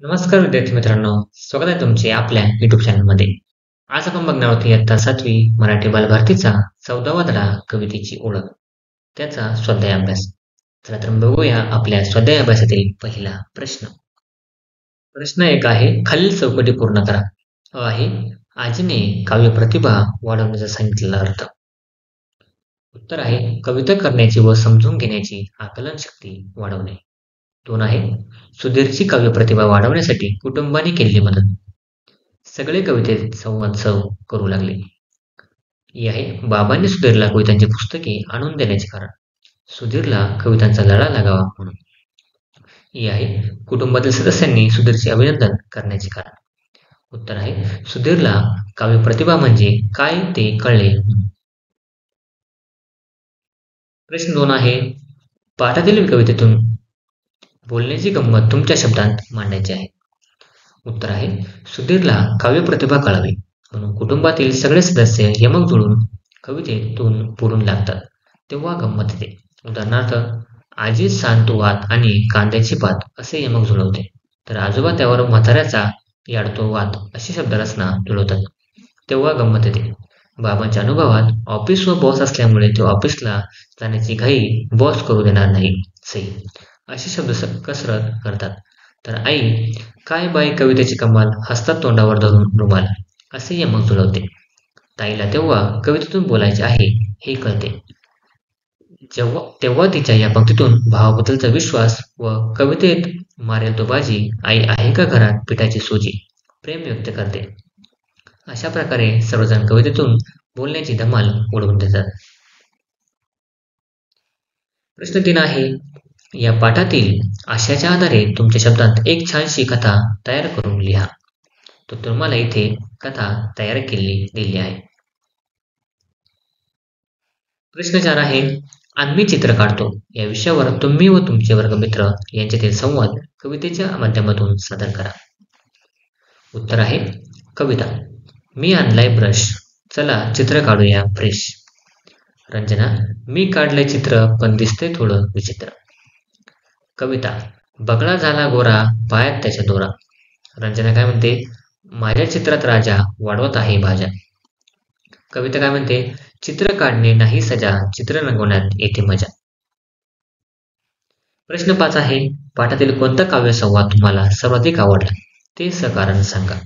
नमस्कार विद्यार्थी मित्रांनो, स्वागत आहे तुमचे आपल्या YouTube चॅनलमध्ये. आज आपण बघणार आहोत इयत्ता 7वी मराठी बालभारतीचा 14वा धडा कवितेची ओळख, त्याचा स्वाध्याय अभ्यास. चला तर बघूया आपल्या स्वाध्याय अभ्यासातील पहिला प्रश्न. प्रश्न एक आहे, खालील चौकटी पूर्ण करा. आहे, आजीने काव्य प्रतिभा वाढवण्याचा सांगितलेला अर्थ. उत्तर आहे, कविता करण्याची व समजून घेण्याची आकलन शक्ती वाढवणे. 2 आहे, सुधीरची काव्य प्रतिभा वाढवण्यासाठी कुटुंबाने केलेली मदत. सगळे कवितेत संवाद करू लागले. ही आहे, बाबांनी सुधीरला कवितांची पुस्तके आणून देण्याचे कारण. सुधीरला कवितांचा लळा लागावा म्हणून. ही आहे, कुटुंबातील सदस्यांनी सुधीरचे अभिनंदन करण्याचे कारण. उत्तर आहे, सुधीरला काव्य प्रतिभा म्हणजे काय ते कळले. प्रश्न 2 आहे, पाठातील कवितेतून बोलण्याची गंमत तुमच्या शब्दात मांडायची आहे. उत्तर आहे, सुधीरला काव्य प्रतिभा कळावी म्हणून कुटुंबातील सगळे सदस्य यमक जुळून कवितेतून बोलून लागतात, तेव्हा गंमत येते. उदाहरणार्थ, आजी सांतू वात आणि कांद्याची पात असे यमक जुळवते, तर आजोबा त्यावर म्हाताऱ्याचा याडतो वात अशी शब्दरचना जुळवतात, तेव्हा गंमत येते. बाबांच्या अनुभवात ऑफिस व बॉस असल्यामुळे ते ऑफिसला जाण्याची घाई बॉस करू देणार नाही सई अशी शब्द कसरत करतात. तर आई, काय बाई कवितेची कमाल, हसतात तोंडावर धरून रुमाल असे यमक जुळवते. ताईला तेव्हा कवितेतून बोलायचे आहे हे कळते, तेव्हा तिच्या या पंक्तीतून भावाबद्दलचा विश्वास व कवितेत मारेल तो बाजी, आई आहे का घरात पिठाची सोजी प्रेम व्यक्त करते. अशा प्रकारे सर्वजण कवितेतून बोलण्याची धमाल उडवून देतात. प्रश्न 3 आहे, या पाठातील आशयाच्या आधारे तुमच्या शब्दात एक छानशी कथा तयार करून लिहा. तर तुम्हाला इथे कथा तयार केलेली दिली आहे. प्रश्न 4 आहे, आम्ही चित्र काढतो या विषयावर तुम्ही व तुमचे वर्गमित्र यांच्यातील संवाद कवितेच्या माध्यमातून सादर करा. उत्तर आहे, कविता. मी आणलाय ब्रश, चला चित्र काढूया फ्रेश. रंजना, मी काढलंय चित्र पण दिसतंय थोडं विचित्र. कविता, बगळा झाला गोरा पायात त्याच्या दोरा. रंजना काय म्हणते, माझ्या चित्रात राजा वाढवत आहे भाज्या. कविता काय म्हणते, चित्र काढणे नाही सजा, चित्र रंगवण्यात येते मजा. प्रश्न 5 आहे, पाठातील कोणता काव्यसंवाद तुम्हाला सर्वाधिक आवडला ते सकारण सांगा.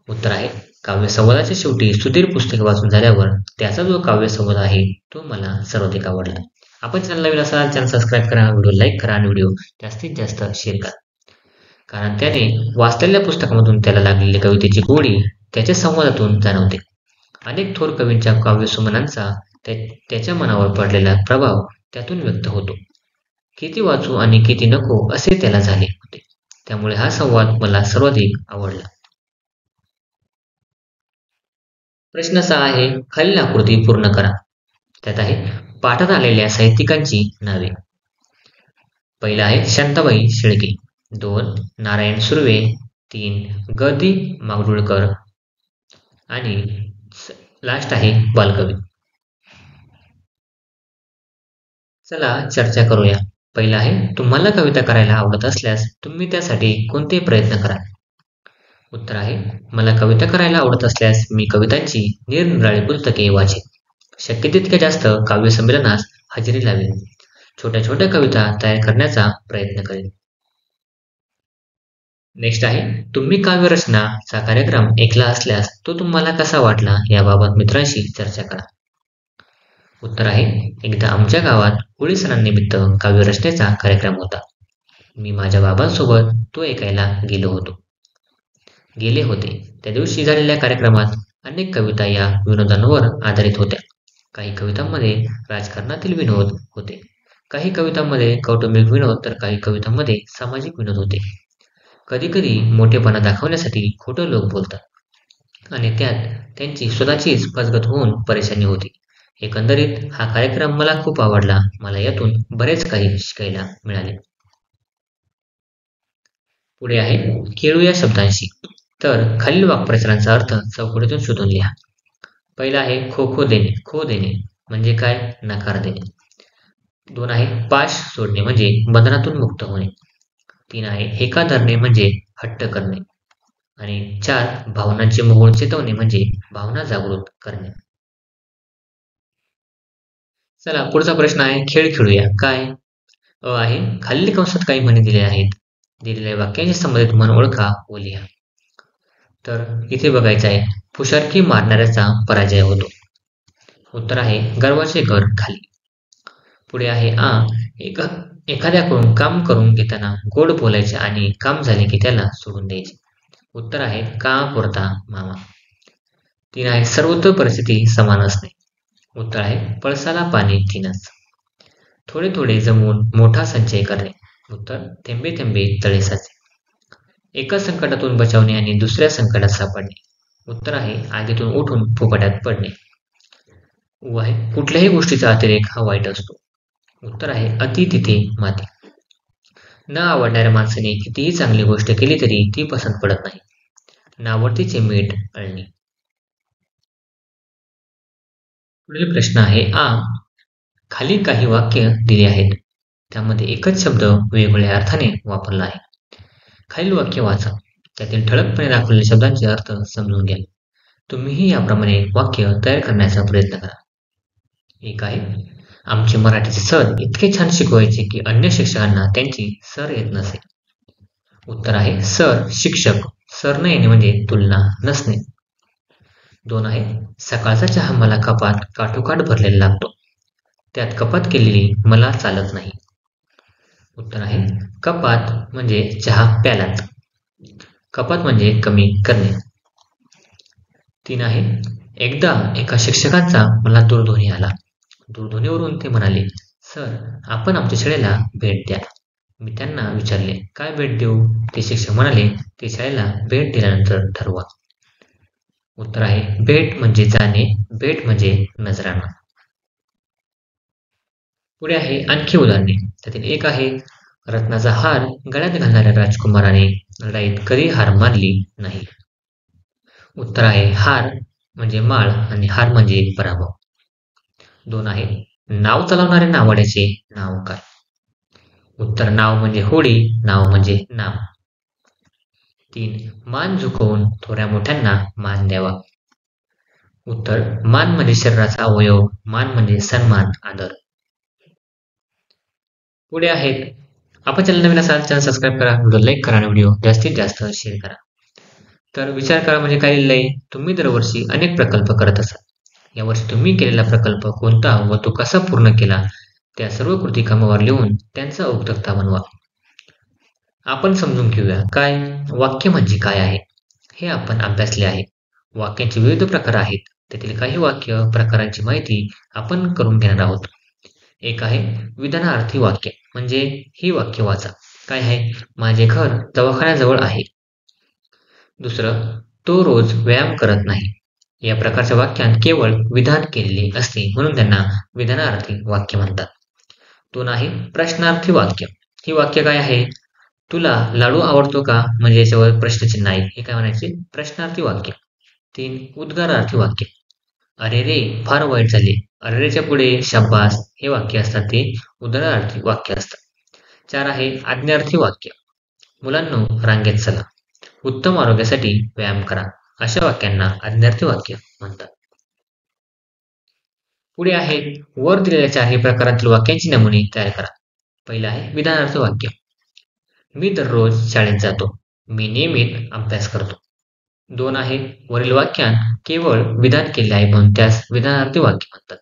उत्तर आहे, काव्यसंवादाच्या शेवटी सुधीर पुस्तक वाचून झाल्यावर त्याचा जो काव्यसंवाद आहे तो मला सर्वाधिक आवडला. आपण चॅनल नवीन असाल चॅनल सबस्क्राईब करा, व्हिडिओ लाईक करा आणि व्हिडिओ जास्तीत जास्त शेअर करा, कारण त्याने वाचलेल्या पुस्तकामधून त्याला लागलेली कवितेची गोडी त्याच्या संवादातून जाणवते. अनेक थोर कवींच्या काव्यसुमनांचा त्याच्या मनावर पडलेला प्रभाव त्यातून व्यक्त होतो. किती वाचू आणि किती नको असे त्याला झाले होते, त्यामुळे हा संवाद मला सर्वाधिक आवडला. प्रश्न 6 आहे, खालील आकृती पूर्ण करा. त्यात आहे, पाठात आलेल्या साहित्यिकांची नावे. पहिला आहे शांताबाई शेळके, 2 नारायण सुर्वे, 3 ग. दि. माडगूळकर आणि लास्ट आहे बालकवी. चला चर्चा करूया. पहिला आहे, तुम्हाला कविता करायला आवडत असल्यास तुम्ही त्यासाठी कोणते प्रयत्न कराल. उत्तर आहे, मला कविता करायला आवडत असल्यास मी कवितांची निरनिराळी पुस्तके वाचेन, शक्य तितक्या जास्त काव्य संमेलनास हजेरी लावेन, छोट्या छोट्या कविता तयार करण्याचा प्रयत्न करेन. नेक्स्ट आहे, तुम्ही काव्यरचनाचा कार्यक्रम ऐकला असल्यास तो तुम्हाला कसा वाटला याबाबत मित्रांशी चर्चा करा. उत्तर आहे, एकदा आमच्या गावात होळी सणानिमित्त काव्यरचनेचा कार्यक्रम होता. मी माझ्या बाबांसोबत तो ऐकायला गेले होते. त्या दिवशी झालेल्या कार्यक्रमात अनेक कविता या विनोदांवर आधारित होत्या. काही कवितांमध्ये राजकारणातील विनोद होते, काही कवितांमध्ये कौटुंबिक विनोद, तर काही कवितांमध्ये सामाजिक विनोद होते. कधी कधी मोठेपणा दाखवण्यासाठी खोटं लोक बोलतात आणि त्यात त्यांची स्वतःचीच फसगत होऊन परेशानी होती. एकंदरीत हा कार्यक्रम मला खूप आवडला, मला यातून बरेच काही शिकायला मिळाले. पुढे आहे, खेळूया शब्दांशी. तर खालील वाक्प्रचारांचा अर्थ चौकटीतून शोधून लिहा. पहिला आहे, खो देणे म्हणजे काय, नकार देणे. 2 आहे, पाश सोडणे म्हणजे बंधनातून मुक्त होणे. 3 आहे हेका धरणे म्हणजे हट्ट करणे आणि 4 भावनांची मोहोळ चेतवणे म्हणजे भावना जागृत करणे. चला पुढचा प्रश्न आहे खेळ खेळूया. काय? अ आहे खालील कंसात काही म्हणी दिल्या आहेत. दिलेल्या वाक्यांशी संबंधित म्हण ओळखा व लिहा. तर इथे बघायचं आहे फुशारकी मारणाऱ्याचा पराजय होतो. उत्तर आहे गर्वाचे घर खाली. पुढे आहे एक एखाद्याकडून काम करून घेताना गोड बोलायचे आणि काम झाले की त्याला सोडून द्यायचे. उत्तर आहे कामापुरता मामा. 3 आहे सर्वत्र परिस्थिती समान असणे. उत्तर आहे पळसाला पाणी 3च. थोडे थोडे जमवून मोठा संचय करणे. उत्तर थेंबे थेंबे तळे साचे. एका संकटातून बचावणे आणि दुसऱ्या संकटात सापडणे. उत्तर आहे आगीतून उठून फुफाट्यात पडणे. व आहे कुठल्याही गोष्टीचा अतिरेक हा वाईट असतो. उत्तर आहे अति तिथे माती. न आवडणाऱ्या माणसाने कितीही चांगली गोष्ट केली तरी ती पसंत पडत नाही. नावडतीचे मीठ अळणी. पुढील प्रश्न आहे खाली काही वाक्य दिली आहेत. त्यामध्ये एकच शब्द वेगवेगळ्या अर्थाने वापरला आहे. खालील वाक्य वाचा. त्यातील ठळकपणे दाखवलेल्या शब्दांचे अर्थ समजून घ्या. तुम्हीही याप्रमाणे वाक्य तयार करण्याचा प्रयत्न करा. एक आहे आमचे मराठीचे सर इतके छान शिकवायचे की अन्य शिक्षकांना त्यांची सर येत नसे. उत्तर आहे सर शिक्षक. सर न येणे म्हणजे तुलना नसणे. 2 आहे सकाळचा चहा मला कपात काठोकाठ भरलेला लागतो. त्यात कपात केलेली मला चालत नाही. उत्तर आहे कपात म्हणजे चहा प्यालाच. कपात म्हणजे कमी करणे. 3 आहे एकदा एका शिक्षकांचा मला दूरध्वनी आला. दूरध्वनीवरून ते म्हणाले, सर आपण आमच्या शाळेला भेट द्या. मी त्यांना विचारले काय भेट देऊ. ते शिक्षक म्हणाले ते शाळेला भेट दिल्यानंतर ठरवा. उत्तर आहे भेट म्हणजे जाणे, भेट म्हणजे नजराणा. पुढे आहे आणखी उदाहरणे. त्यातील एक आहे रत्नाचा हार गळ्यात घालणाऱ्या राजकुमाराने लढाईत कधी हार मानली नाही. उत्तर आहे हार म्हणजे माळ आणि हार म्हणजे पराभव. 2 आहे नाव चालवणाऱ्या नावाड्याचे नाव काय. उत्तर नाव म्हणजे होडी, नाव म्हणजे नाम. 3 मान झुकवून थोड्या मोठ्यांना मान द्यावा. उत्तर मान म्हणजे शरीराचा अवयव, मान म्हणजे सन्मान आदर. पुढे आहेत आपण चॅनल नवीन असाल चॅनल सबस्क्राईब करा, व्हिडिओ लाईक करा आणि व्हिडिओ जास्तीत जास्त शेअर करा. तर विचार करा म्हणजे काय लिहिलंय. तुम्ही दरवर्षी अनेक प्रकल्प करत असाल. यावर्षी तुम्ही केलेला प्रकल्प कोणता व तो कसा पूर्ण केला त्या सर्व कृती कामावर लिहून त्यांचा उक्तकथा बनवा. आपण समजून घेऊया काय वाक्य म्हणजे काय आहे. हे आपण अभ्यासले आहे. वाक्यांचे विविध प्रकार आहेत. त्यातील काही वाक्य प्रकारांची माहिती आपण करून घेणार आहोत. एक आहे विधानार्थी वाक्य म्हणजे ही वाक्य वाचा. काय आहे माझे घर दवाखान्याजवळ आहे. दुसरं तो रोज व्यायाम करत नाही. या प्रकारच्या वाक्यात केवळ विधान केलेले असते म्हणून त्यांना विधानार्थी वाक्य म्हणतात. 2 आहे प्रश्नार्थी वाक्य. ही वाक्य काय आहे तुला लाडू आवडतो का म्हणजे याच्यावर प्रश्नचिन्ह आहे. हे काय म्हणायचे प्रश्नार्थी वाक्य. 3 उद्गारार्थी वाक्य. अरे रे फार वाईट झाले. अरे रेच्या पुढे शाब्बास हे वाक्य असतात ते उद्गारार्थी वाक्य असतात. 4 आहे आज्ञार्थी वाक्य. मुलांनो रांगेत चला. उत्तम आरोग्यासाठी व्यायाम करा. अशा वाक्यांना आज्ञार्थी वाक्य म्हणतात. पुढे आहे वर दिलेल्या 4 प्रकारातील वाक्यांची नमुने तयार करा. पहिलं आहे विधानार्थी वाक्य. मी दररोज शाळेत जातो. मी नियमित अभ्यास करतो. 2 आहे वरील वाक्यात केवळ विधान केले आहे म्हणून त्यास विधानार्थी वाक्य म्हणतात.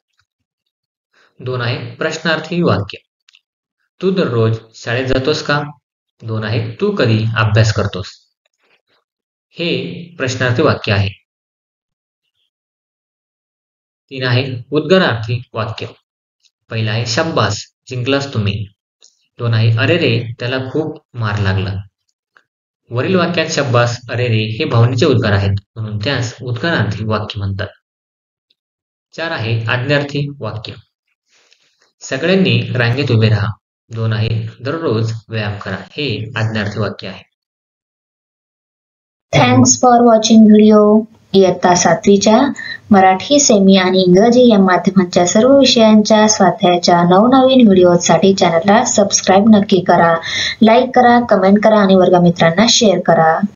2 आहे प्रश्नार्थी वाक्य. तू दररोज शाळेत जातोस का. 2 आहे तू कधी अभ्यास करतोस. हे प्रश्नार्थी वाक्य आहे. 3 आहे उद्गारार्थी वाक्य. पहिला आहे शाब्बास जिंकलास तुम्ही. 2 आहे अरे रे त्याला खूप मार लागला. वरील वाक्यात शाब्बास अरे रे हे भावनेचे उद्गार आहेत म्हणून त्यास उद्गारार्थी वाक्य म्हणतात. 4 आहे आज्ञार्थी वाक्य. सगळ्यांनी रांगेत उभे राहा. 2 आहे दररोज व्यायाम करा. हे आज्ञार्थी वाक्य आहे. Thanks for watching video. इयत्ता 7वीच्या मराठी, सेमी आणि इंग्रजी या माध्यमांच्या सर्व विषयांच्या स्वाध्यायाच्या नवनवीन व्हिडिओसाठी चॅनलला सबस्क्राईब नक्की करा, लाईक करा, कमेंट करा आणि वर्गमित्रांना शेअर करा.